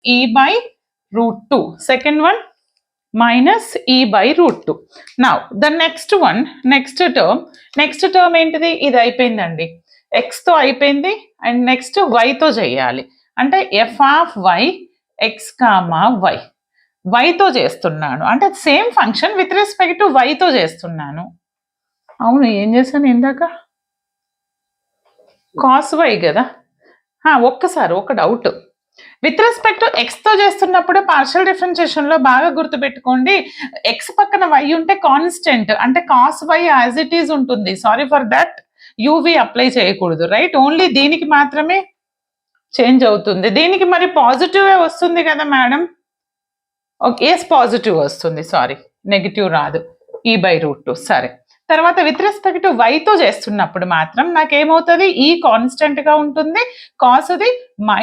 e/√2. Second one minus e/√2. Now the next one, next term ఏంటిది? ఇది అయిపోయిందండి, x తో అయిపోయింది అండ్ నెక్స్ట్ y తో చేయాలి. అంటే f(y) x, y. y తో చేస్తున్నాను అంటే same function with respect to y తో చేస్తున్నాను. అవును, ఏం చేశాను ఇందాక? cos y కదా. ఒక్కసారి ఒక doubt, with respect to X తో చేస్తున్నప్పుడు పార్షియల్ డిఫరెన్షియేషన్ లో బాగా గుర్తుపెట్టుకోండి, ఎక్స్ పక్కన y ఉంటే కాన్స్టెంట్ అంటే cos y as it is ఉంటుంది. Sorry for that, UV apply చేయకూడదు, రైట్? ఓన్లీ దీనికి మాత్రమే చేంజ్ అవుతుంది. దీనికి మరి పాజిటివ్ వస్తుంది కదా మేడం? ఓకే, ఎస్ పాజిటివ్ వస్తుంది, సారీ నెగిటివ్ రాదు, e/√2. సరే, తర్వాత విత్ రెస్పెక్ట్ టు y తో చేస్తున్నప్పుడు మాత్రం నాకేమవుతుంది? ఈ కాన్స్టెంట్ గా ఉంటుంది, కాస్ది